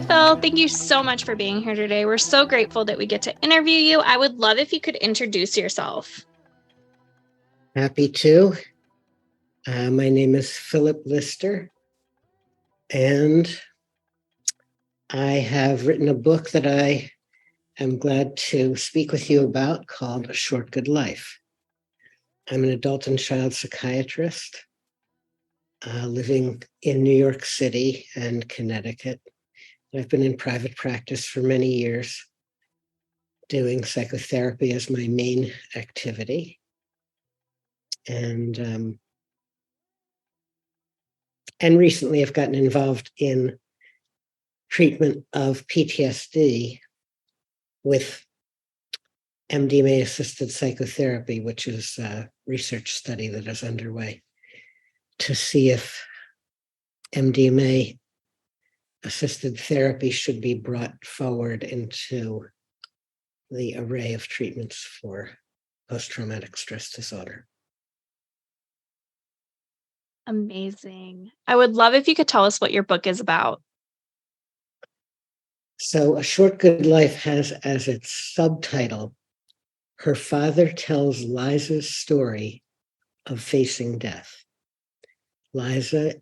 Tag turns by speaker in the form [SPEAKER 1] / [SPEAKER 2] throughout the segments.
[SPEAKER 1] Phil, thank you so much for being here today. We're so grateful that we get to interview you. I would love if you could introduce yourself.
[SPEAKER 2] Happy to. My name is Philip Lister, and I have written a book that I am glad to speak with you about called A Short Good Life. I'm an adult and child psychiatrist living in New York City and Connecticut. I've been in private practice for many years, doing psychotherapy as my main activity. And recently I've gotten involved in treatment of PTSD with MDMA-Assisted Psychotherapy, which is a research study that is underway to see if MDMA-Assisted Therapy should be brought forward into the array of treatments for post-traumatic stress disorder.
[SPEAKER 1] Amazing. I would love if you could tell us what your book is about.
[SPEAKER 2] So A Short Good Life has as its subtitle, Her Father Tells Liza's Story of Facing Death. Liza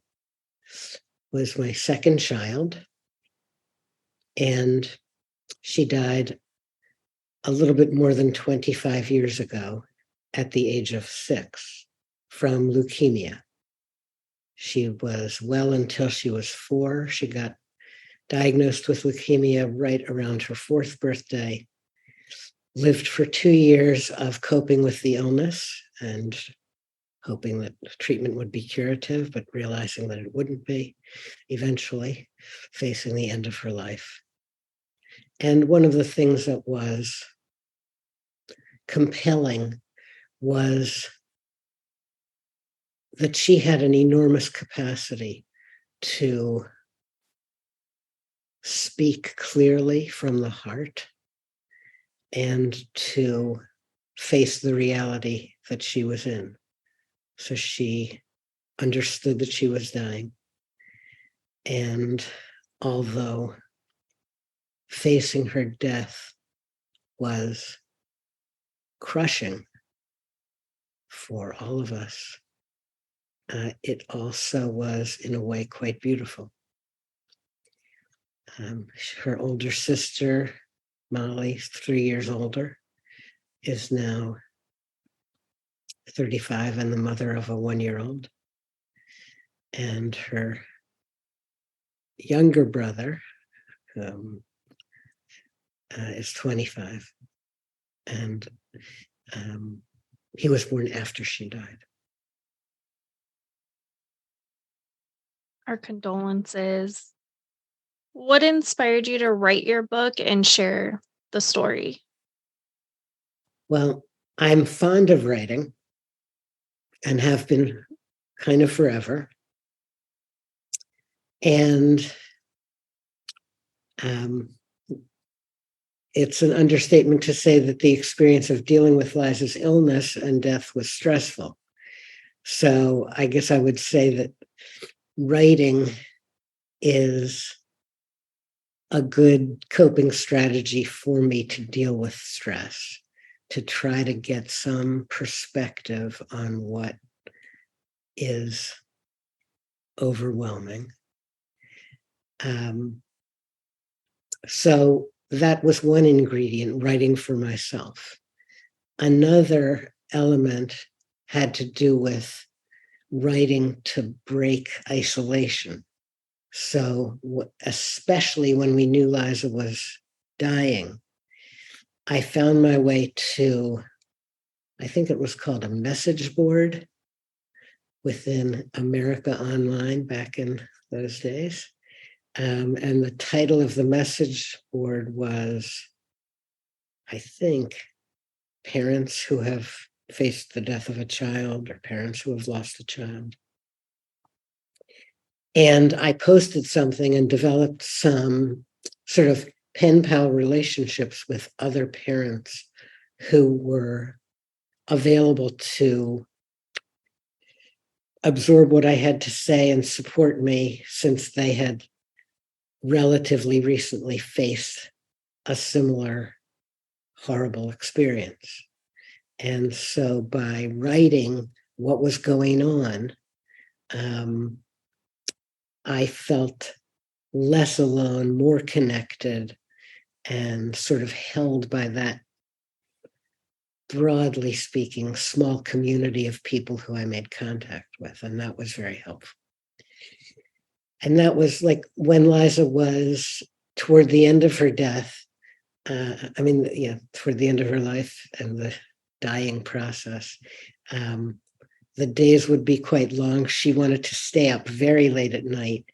[SPEAKER 2] was my second child, and she died a little bit more than 25 years ago at the age of 6 from leukemia. She was well until she was 4. She got diagnosed with leukemia right around her 4th birthday, lived for 2 years of coping with the illness and hoping that treatment would be curative, but realizing that it wouldn't be, eventually facing the end of her life. And one of the things that was compelling was that she had an enormous capacity to speak clearly from the heart and to face the reality that she was in. So she understood that she was dying. And although facing her death was crushing for all of us, it also was, in a way, quite beautiful. Her older sister, Molly, 3 years older, is now 35 and the mother of a 1-year-old. And her younger brother is 25. And he was born after she died.
[SPEAKER 1] Our condolences. What inspired you to write your book and share the story?
[SPEAKER 2] Well, I'm fond of writing and have been kind of forever. And it's an understatement to say that the experience of dealing with Liza's illness and death was stressful. So I guess I would say that writing is a good coping strategy for me to deal with stress, to try to get some perspective on what is overwhelming. So that was one ingredient, writing for myself. Another element had to do with writing to break isolation. So especially when we knew Liza was dying, I found my way to, I think it was called a message board within America Online back in those days. And the title of the message board was, I think, Parents Who Have Faced the Death of a Child, or Parents Who Have Lost a Child. And I posted something and developed some sort of pen pal relationships with other parents who were available to absorb what I had to say and support me, since they had relatively recently faced a similar horrible experience. And so by writing what was going on, I felt less alone, more connected, and sort of held by that, broadly speaking, small community of people who I made contact with. And that was very helpful. And that was like when Liza was toward the end of her death. Toward the end of her life and the dying process. The days would be quite long. She wanted to stay up very late at night.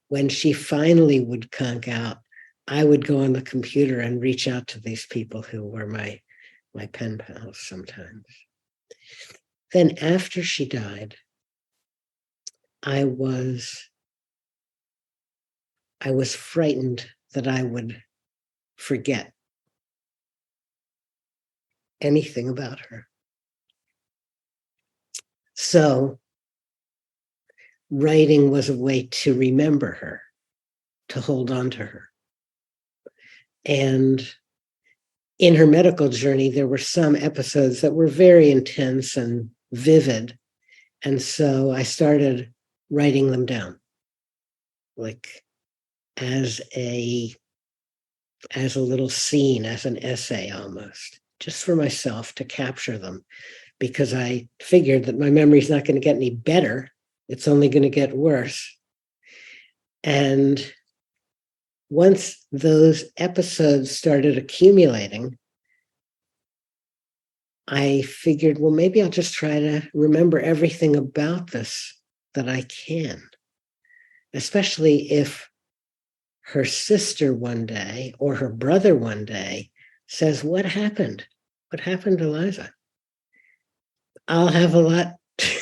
[SPEAKER 2] When she finally would conk out, I would go on the computer and reach out to these people who were my pen pals sometimes. Then after she died, I was frightened that I would forget anything about her. So writing was a way to remember her, to hold on to her. And in her medical journey, there were some episodes that were very intense and vivid. And so I started writing them down, like as a little scene, as an essay almost, just for myself to capture them, because I figured that my memory's not going to get any better. It's only going to get worse. And once those episodes started accumulating, I figured, well, maybe I'll just try to remember everything about this that I can, especially if her sister one day or her brother one day says, what happened? What happened to Liza? I'll have a lot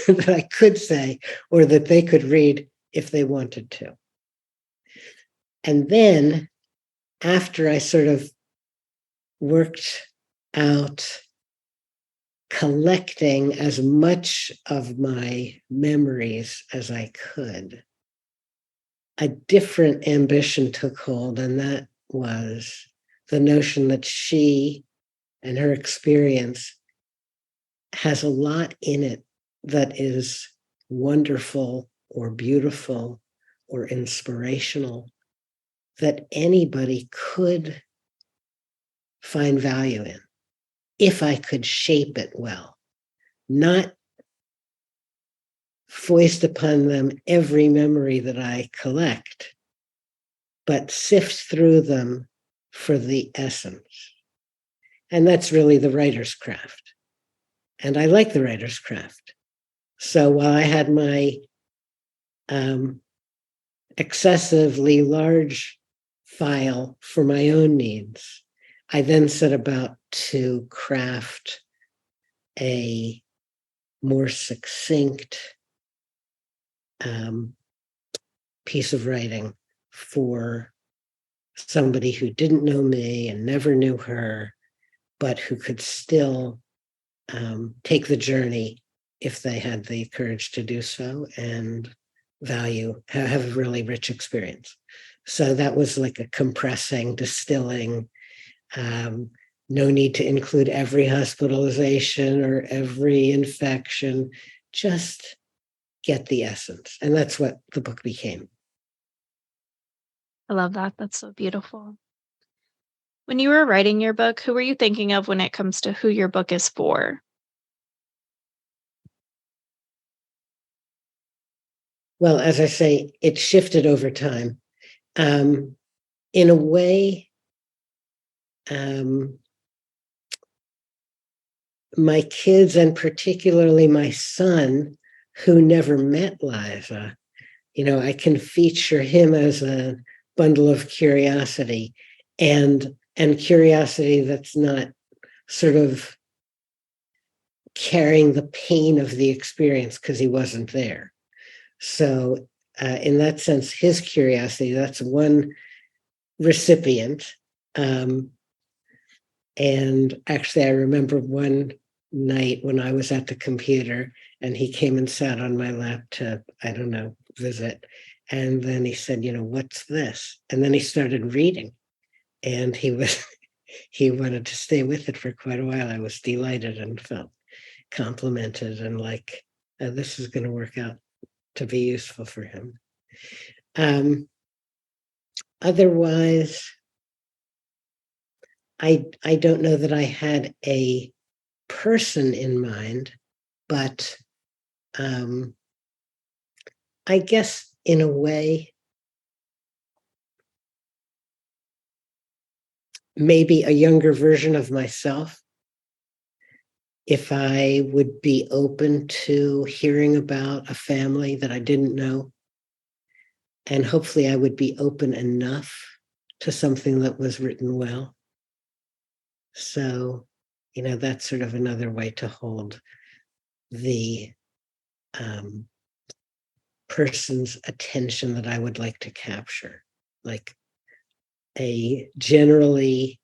[SPEAKER 2] that I could say or that they could read if they wanted to. And then after I sort of worked out collecting as much of my memories as I could, a different ambition took hold, and that was the notion that she and her experience has a lot in it that is wonderful or beautiful or inspirational, that anybody could find value in if I could shape it well, not foist upon them every memory that I collect, but sift through them for the essence. And that's really the writer's craft. And I like the writer's craft. So while I had my excessively large file for my own needs, I then set about to craft a more succinct piece of writing for somebody who didn't know me and never knew her, but who could still take the journey if they had the courage to do so and have a really rich experience. So that was like a compressing, distilling, no need to include every hospitalization or every infection, just get the essence. And that's what the book became.
[SPEAKER 1] I love that. That's so beautiful. When you were writing your book, who were you thinking of when it comes to who your book is for?
[SPEAKER 2] Well, as I say, it shifted over time. In a way, my kids, and particularly my son, who never met Liza, I can feature him as a bundle of curiosity, and curiosity that's not sort of carrying the pain of the experience because he wasn't there. So in that sense, his curiosity, that's one recipient. And actually, I remember one night when I was at the computer and he came and sat on my lap to, I don't know, visit. And then he said, what's this? And then he started reading, and he wanted to stay with it for quite a while. I was delighted and felt complimented and like, this is going to work out to be useful for him. Otherwise, I don't know that I had a person in mind, but I guess in a way, maybe a younger version of myself, if I would be open to hearing about a family that I didn't know. And hopefully I would be open enough to something that was written well. So, that's sort of another way to hold the person's attention that I would like to capture, like a generally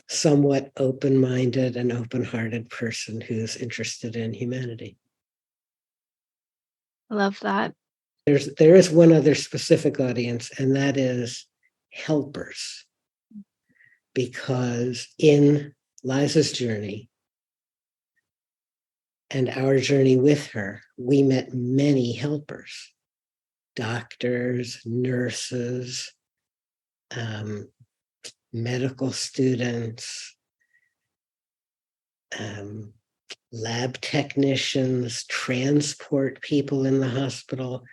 [SPEAKER 2] somewhat open-minded and open-hearted person who's interested in humanity.
[SPEAKER 1] I love that.
[SPEAKER 2] There is one other specific audience, and that is helpers. Because in Liza's journey and our journey with her, we met many helpers, doctors, nurses, medical students, lab technicians, transport people in the hospital,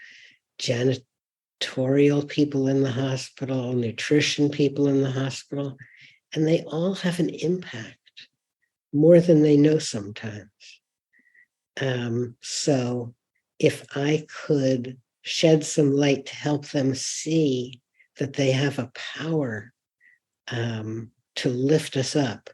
[SPEAKER 2] janitorial people in the hospital, nutrition people in the hospital, and they all have an impact, more than they know sometimes. So if I could shed some light to help them see that they have a power to lift us up,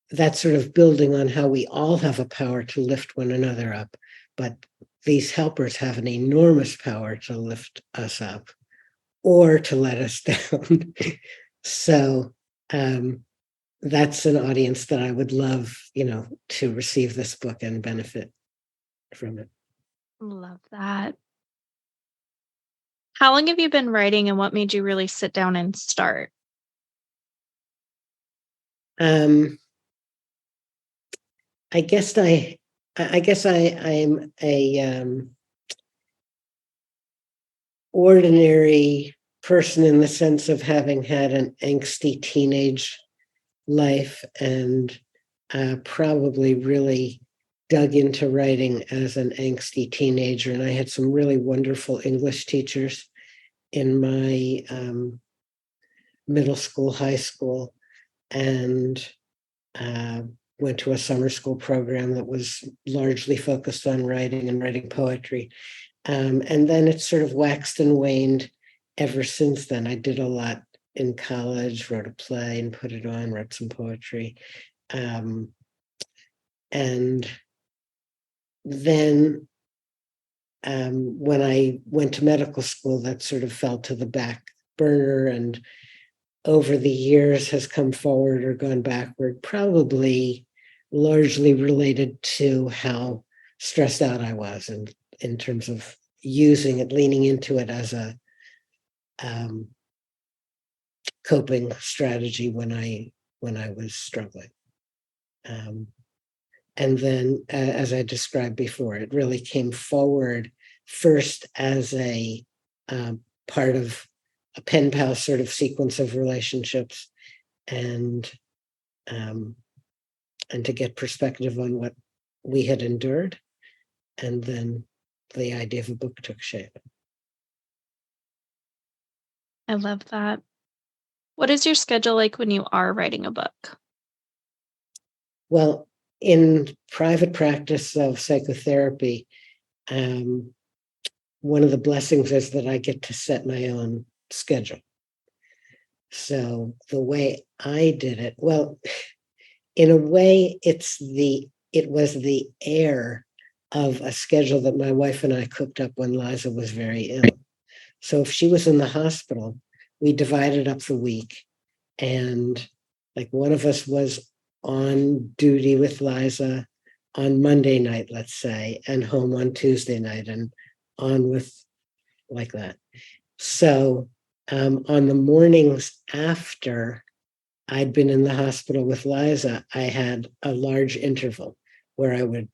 [SPEAKER 2] that's sort of building on how we all have a power to lift one another up. But these helpers have an enormous power to lift us up or to let us down. So that's an audience that I would love, to receive this book and benefit from it.
[SPEAKER 1] Love that. How long have you been writing, and what made you really sit down and start?
[SPEAKER 2] I guess I'm a ordinary person in the sense of having had an angsty teenage life and probably really dug into writing as an angsty teenager. And I had some really wonderful English teachers in my middle school, high school, and went to a summer school program that was largely focused on writing and writing poetry. And then it sort of waxed and waned ever since then. I did a lot in college, wrote a play and put it on, wrote some poetry. And then when I went to medical school, that sort of fell to the back burner, and over the years has come forward or gone backward, probably largely related to how stressed out I was, and in terms of using it, leaning into it as a coping strategy when I was struggling. And then, as I described before, it really came forward first as a part of a pen pal sort of sequence of relationships, and to get perspective on what we had endured. And then the idea of a book took shape.
[SPEAKER 1] I love that. What is your schedule like when you are writing a book?
[SPEAKER 2] Well, in private practice of psychotherapy, one of the blessings is that I get to set my own schedule. So the way I did it, well, in a way, it was the air of a schedule that my wife and I cooked up when Liza was very ill. So if she was in the hospital, we divided up the week, and like one of us was on duty with Liza on Monday night, let's say, and home on Tuesday night, and on with like that. So on the mornings after I'd been in the hospital with Liza, I had a large interval where I would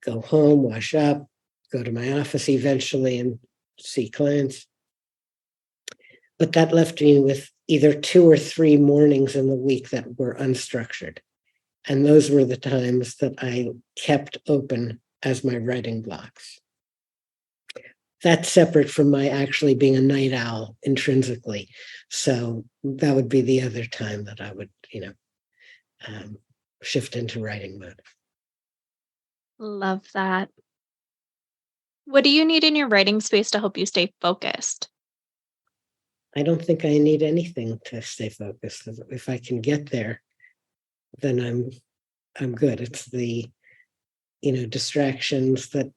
[SPEAKER 2] go home, wash up, go to my office eventually and see clients. But that left me with either 2 or 3 mornings in the week that were unstructured. And those were the times that I kept open as my writing blocks. That's separate from my actually being a night owl intrinsically. So that would be the other time that I would, shift into writing mode.
[SPEAKER 1] Love that. What do you need in your writing space to help you stay focused?
[SPEAKER 2] I don't think I need anything to stay focused. If I can get there, then I'm good. It's the distractions that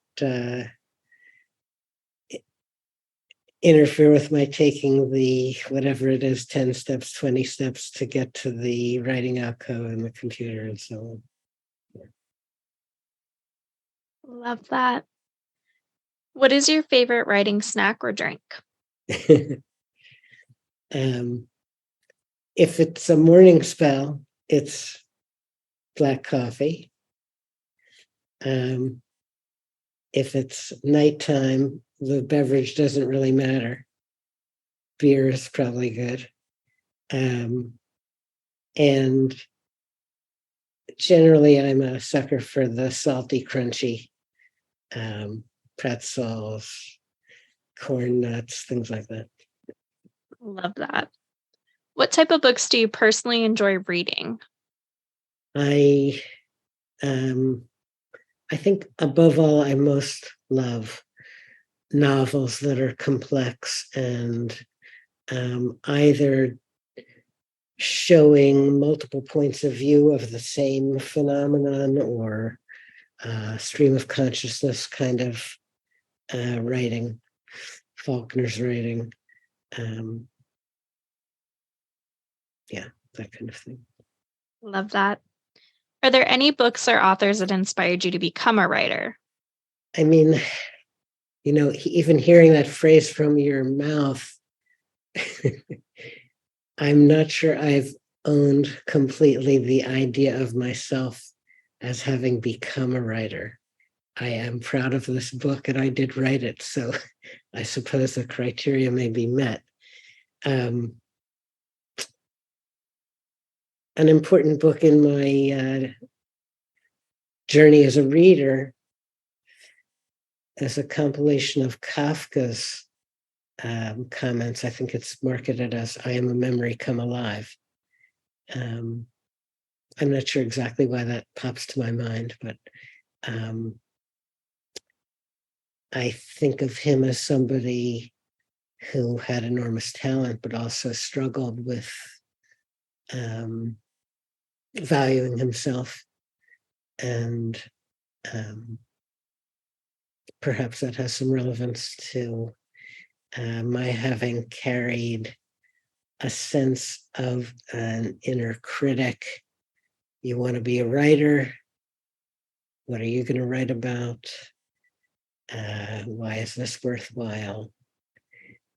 [SPEAKER 2] interfere with my taking the whatever it is 10 steps, 20 steps to get to the writing out code and the computer and so
[SPEAKER 1] Love that. What is your favorite writing snack or drink?
[SPEAKER 2] on. If it's a morning spell, it's black coffee. If it's nighttime, the beverage doesn't really matter. Beer is probably good. And generally, I'm a sucker for the salty, crunchy pretzels, corn nuts, things like that.
[SPEAKER 1] Love that. What type of books do you personally enjoy reading?
[SPEAKER 2] I I think above all, I most love novels that are complex and either showing multiple points of view of the same phenomenon or stream of consciousness kind of writing, Faulkner's writing. Yeah, that kind of thing.
[SPEAKER 1] Love that. Are there any books or authors that inspired you to become a writer?
[SPEAKER 2] I mean, even hearing that phrase from your mouth, I'm not sure I've owned completely the idea of myself as having become a writer. I am proud of this book and I did write it. So I suppose the criteria may be met. An important book in my journey as a reader is a compilation of Kafka's comments. I think it's marketed as I Am a Memory Come Alive. I'm not sure exactly why that pops to my mind, but I think of him as somebody who had enormous talent, but also struggled with valuing himself. And perhaps that has some relevance to my having carried a sense of an inner critic. You want to be a writer? What are you going to write about? Why is this worthwhile?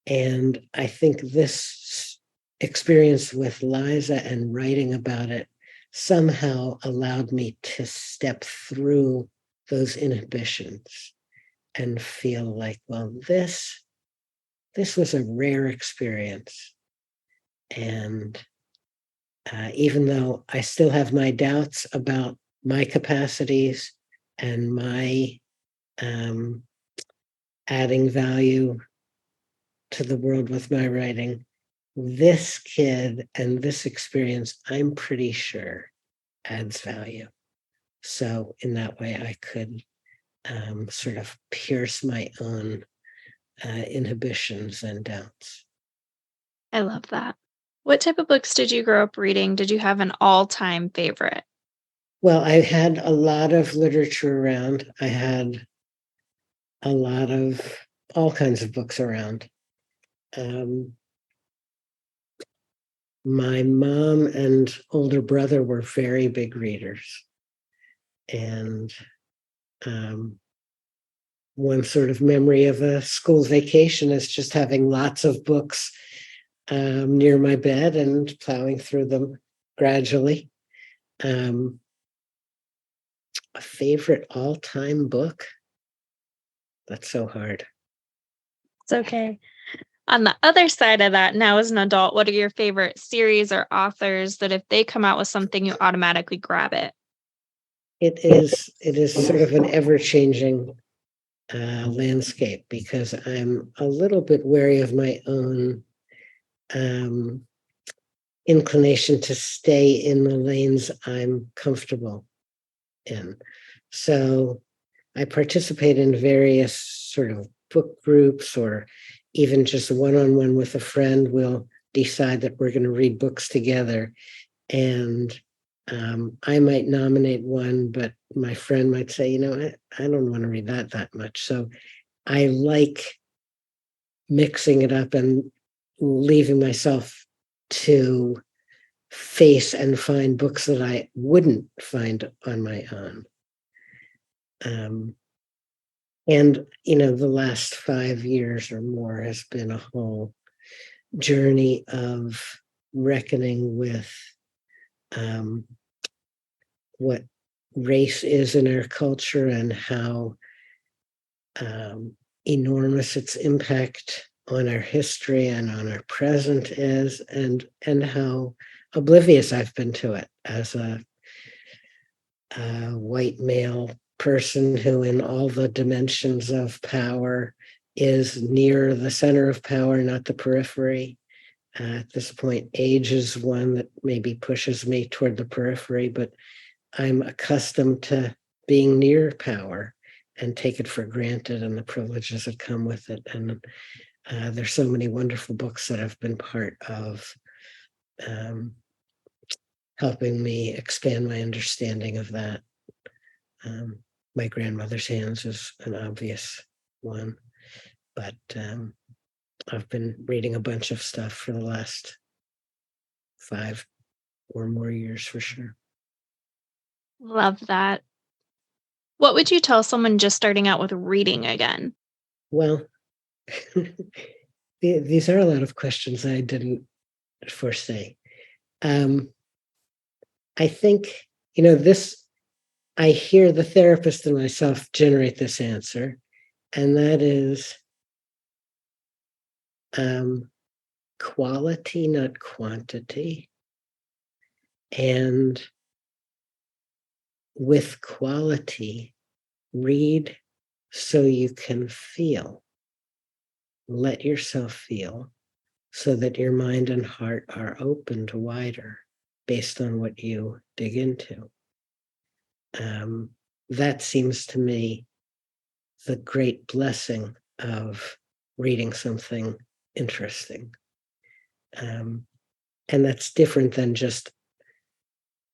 [SPEAKER 2] And I think this experience with Liza and writing about it somehow allowed me to step through those inhibitions and feel like, well, this was a rare experience. And even though I still have my doubts about my capacities and my adding value to the world with my writing, this kid and this experience, I'm pretty sure adds value. So in that way, I could sort of pierce my own inhibitions and doubts.
[SPEAKER 1] I love that. What type of books did you grow up reading? Did you have an all-time favorite?
[SPEAKER 2] Well, I had a lot of literature around. I had a lot of all kinds of books around. My mom and older brother were very big readers. And one sort of memory of a school vacation is just having lots of books near my bed and plowing through them gradually. A favorite all-time book? That's so hard.
[SPEAKER 1] It's okay. On the other side of that, now as an adult, what are your favorite series or authors that if they come out with something, you automatically grab it?
[SPEAKER 2] It is sort of an ever-changing landscape because I'm a little bit wary of my own inclination to stay in the lanes I'm comfortable in. So I participate in various sort of book groups, or even just one-on-one with a friend. We'll decide that we're going to read books together, and I might nominate one, but my friend might say, I don't want to read that much. So I like mixing it up and leaving myself to face and find books that I wouldn't find on my own. And, the last 5 years or more has been a whole journey of reckoning with what race is in our culture and how enormous its impact on our history and on our present is, and how oblivious I've been to it as a white male person who, in all the dimensions of power, is near the center of power, not the periphery. At this point, age is one that maybe pushes me toward the periphery, but I'm accustomed to being near power and take it for granted and the privileges that come with it. And there's so many wonderful books that have been part of helping me expand my understanding of that. My Grandmother's Hands is an obvious one, but I've been reading a bunch of stuff for the last 5 or more years for sure.
[SPEAKER 1] Love that. What would you tell someone just starting out with reading again?
[SPEAKER 2] Well, these are a lot of questions I didn't foresee. I think, this, I hear the therapist and myself generate this answer, and that is quality, not quantity. And with quality, read so you can feel. Let yourself feel so that your mind and heart are opened wider based on what you dig into. That seems to me the great blessing of reading something interesting. And that's different than just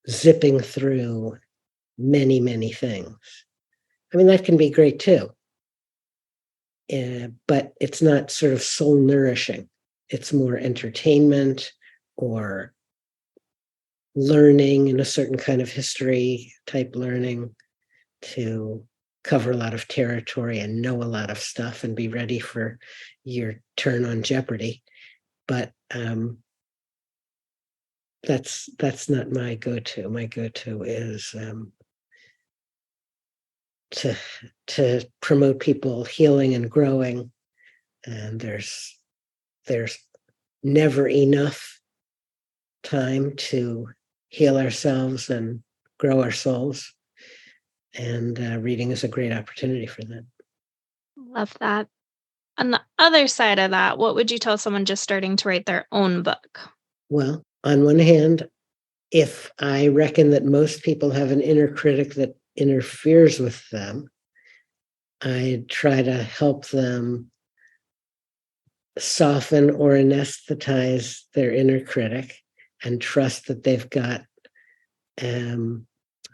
[SPEAKER 2] zipping through many, many things. I mean, that can be great too. But it's not sort of soul nourishing. It's more entertainment or learning in a certain kind of history type learning to cover a lot of territory and know a lot of stuff and be ready for your turn on Jeopardy. But that's not my go-to. My go-to is to promote people healing and growing. And there's never enough time to heal ourselves and grow our souls. And reading is a great opportunity for that.
[SPEAKER 1] Love that. On the other side of that, what would you tell someone just starting to write their own book?
[SPEAKER 2] Well, on one hand, if I reckon that most people have an inner critic that interferes with them, I try to help them soften or anesthetize their inner critic and trust that they've got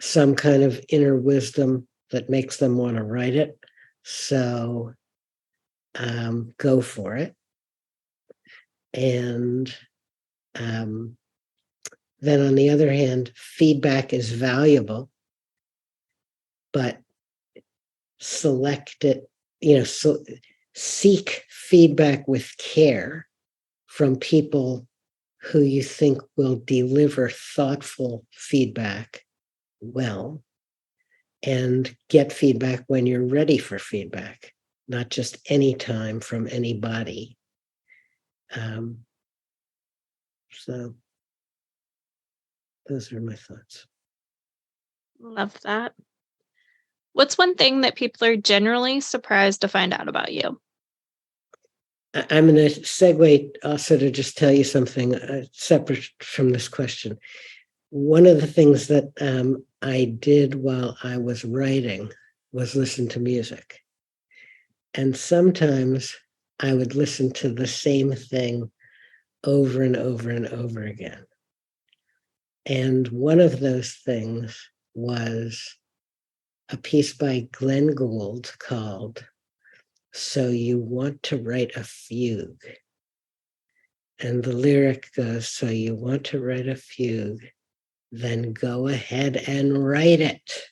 [SPEAKER 2] some kind of inner wisdom that makes them want to write it. So go for it. And then on the other hand, feedback is valuable, but select it so seek feedback with care from people who you think will deliver thoughtful feedback well, and get feedback when you're ready for feedback, not just any time from anybody. So those are my thoughts.
[SPEAKER 1] Love that. What's one thing that people are generally surprised to find out about you?
[SPEAKER 2] I'm going to segue also to just tell you something separate from this question. One of the things that I did while I was writing was listen to music. And sometimes I would listen to the same thing over and over and over again. And one of those things was a piece by Glenn Gould called "So You Want to Write a Fugue." And the lyric goes, "So you want to write a fugue, then go ahead and write it."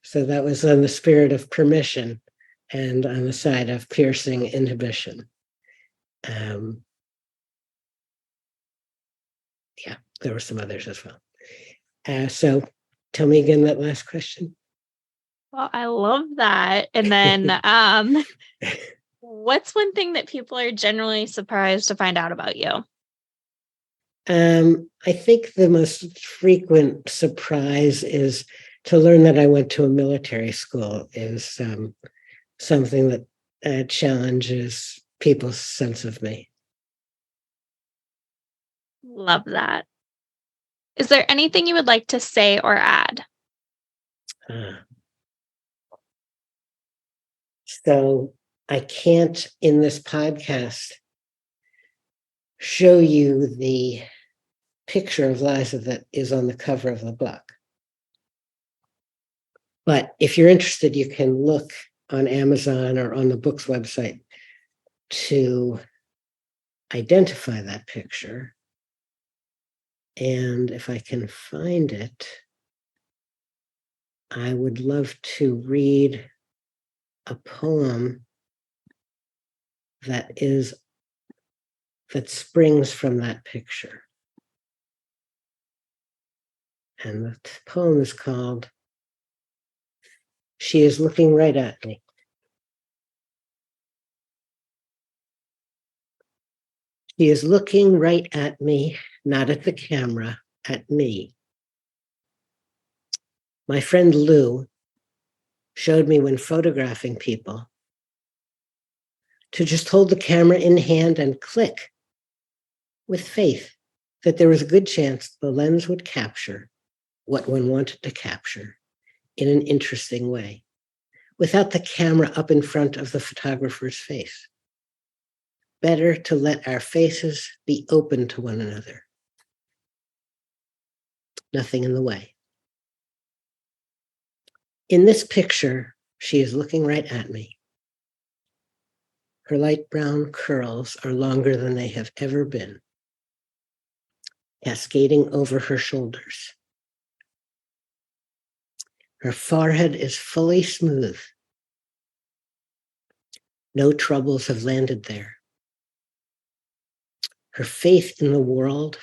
[SPEAKER 2] So that was on the spirit of permission and on the side of piercing inhibition. Yeah, there were some others as well. So tell me again that last question.
[SPEAKER 1] Well, I love that. And then what's one thing that people are generally surprised to find out about you?
[SPEAKER 2] I think the most frequent surprise is to learn that I went to a military school is something that challenges people's sense of me.
[SPEAKER 1] Love that. Is there anything you would like to say or add?
[SPEAKER 2] So I can't in this podcast show you the picture of Liza that is on the cover of the book. But if you're interested, you can look on Amazon or on the book's website to identify that picture. And if I can find it, I would love to read a poem that springs from that picture. And the poem is called "She is Looking Right at Me." She is looking right at me, not at the camera, at me. My friend Lou showed me when photographing people to just hold the camera in hand and click with faith that there was a good chance the lens would capture what one wanted to capture in an interesting way, without the camera up in front of the photographer's face. Better to let our faces be open to one another. Nothing in the way. In this picture, she is looking right at me. Her light brown curls are longer than they have ever been, cascading over her shoulders. Her forehead is fully smooth. No troubles have landed there. Her faith in the world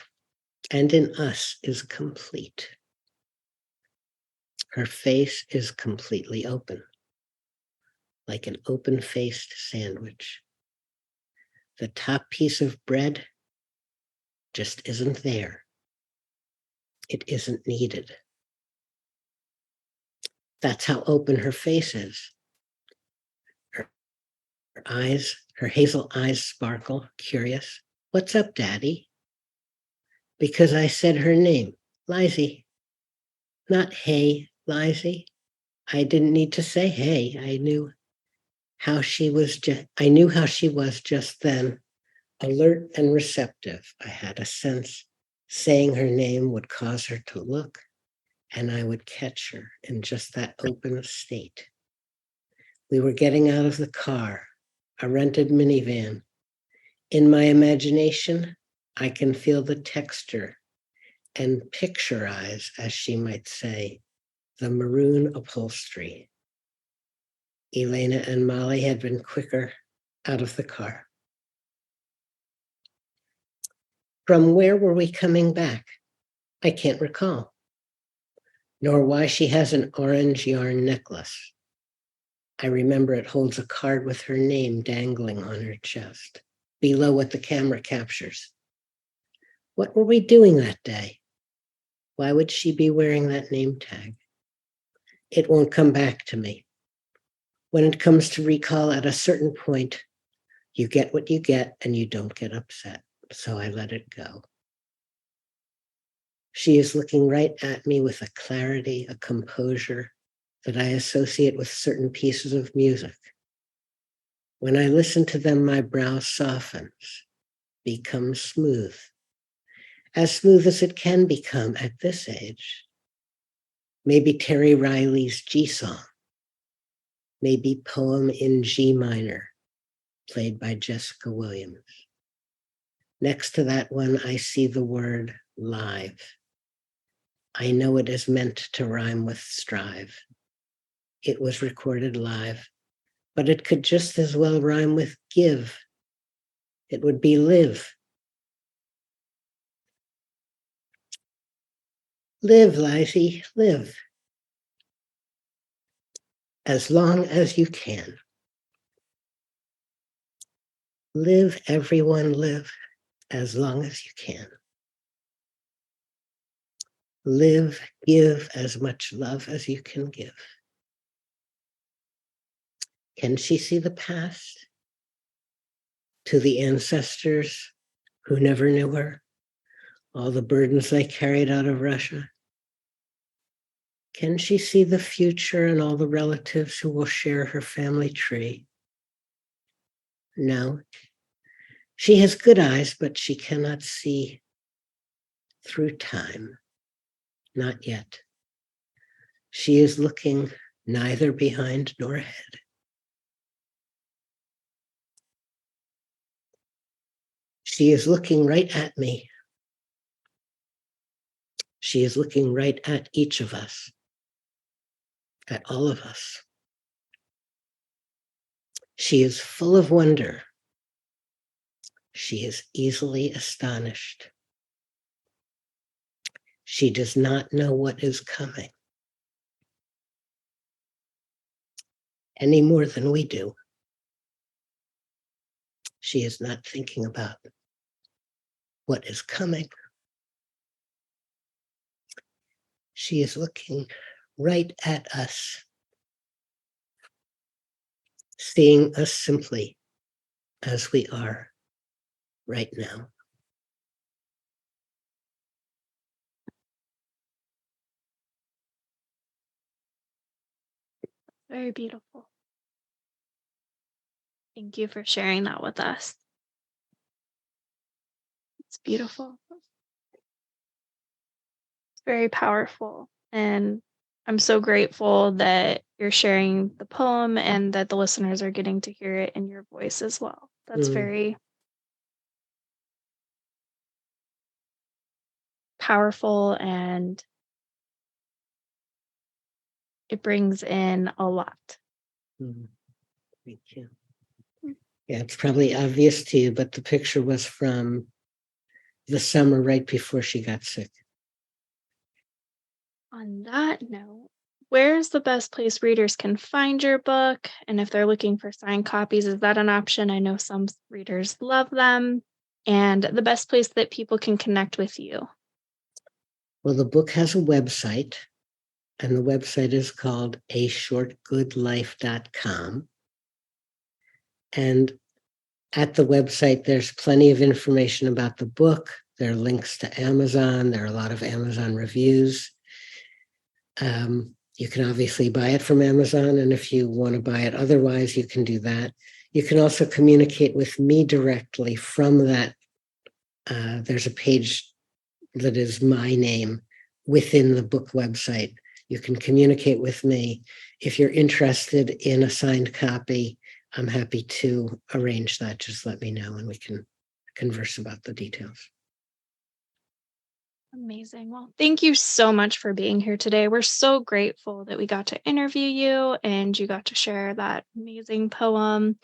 [SPEAKER 2] and in us is complete. Her face is completely open, like an open-faced sandwich. The top piece of bread just isn't there. It isn't needed. That's how open her face is. Her eyes, her hazel eyes sparkle, curious. "What's up, Daddy?" Because I said her name, Liza. Not "Hey, Liza." I didn't need to say hey. I knew how she was just then, alert and receptive. I had a sense saying her name would cause her to look, and I would catch her in just that open state. We were getting out of the car, a rented minivan. In my imagination, I can feel the texture and picturize, as she might say, the maroon upholstery. Elena and Molly had been quicker out of the car. From where were we coming back? I can't recall, nor why she has an orange yarn necklace. I remember it holds a card with her name dangling on her chest, below what the camera captures. What were we doing that day? Why would she be wearing that name tag? It won't come back to me. When it comes to recall, at a certain point, you get what you get and you don't get upset. So I let it go. She is looking right at me with a clarity, a composure that I associate with certain pieces of music. When I listen to them, my brow softens, becomes smooth as it can become at this age. Maybe Terry Riley's G song, maybe poem in G minor, played by Jessica Williams. Next to that one, I see the word live. I know it is meant to rhyme with strive. It was recorded live, but it could just as well rhyme with give. It would be live. Live, Liza, live. As long as you can. Live, everyone, live as long as you can. Live, give as much love as you can give. Can she see the past? To the ancestors who never knew her, all the burdens they carried out of Russia? Can she see the future and all the relatives who will share her family tree? No. She has good eyes, but she cannot see through time. Not yet. She is looking neither behind nor ahead. She is looking right at me. She is looking right at each of us, at all of us. She is full of wonder. She is easily astonished. She does not know what is coming any more than we do. She is not thinking about what is coming. She is looking right at us, seeing us simply as we are right now.
[SPEAKER 1] Very beautiful. Thank you for sharing that with us. It's beautiful. It's very powerful. And I'm so grateful that you're sharing the poem and that the listeners are getting to hear it in your voice as well. That's very powerful, and it brings in a lot.
[SPEAKER 2] Thank you. Yeah, it's probably obvious to you, but the picture was from the summer right before she got sick.
[SPEAKER 1] On that note, where's the best place readers can find your book? And if they're looking for signed copies, is that an option? I know some readers love them. And the best place that people can connect with you.
[SPEAKER 2] Well, the book has a website, and the website is called ashortgoodlife.com. And at the website, there's plenty of information about the book. There are links to Amazon. There are a lot of Amazon reviews. You can obviously buy it from Amazon, and if you want to buy it otherwise, you can do that. You can also communicate with me directly from that. There's a page that is my name within the book website. You can communicate with me. If you're interested in a signed copy, I'm happy to arrange that. Just let me know and we can converse about the details.
[SPEAKER 1] Amazing. Well, thank you so much for being here today. We're so grateful that we got to interview you and you got to share that amazing poem.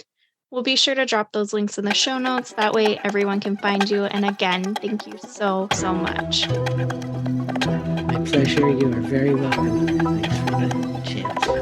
[SPEAKER 1] We'll be sure to drop those links in the show notes. That way everyone can find you. And again, thank you so, so much.
[SPEAKER 2] My pleasure. You are very welcome. Thanks for the chance.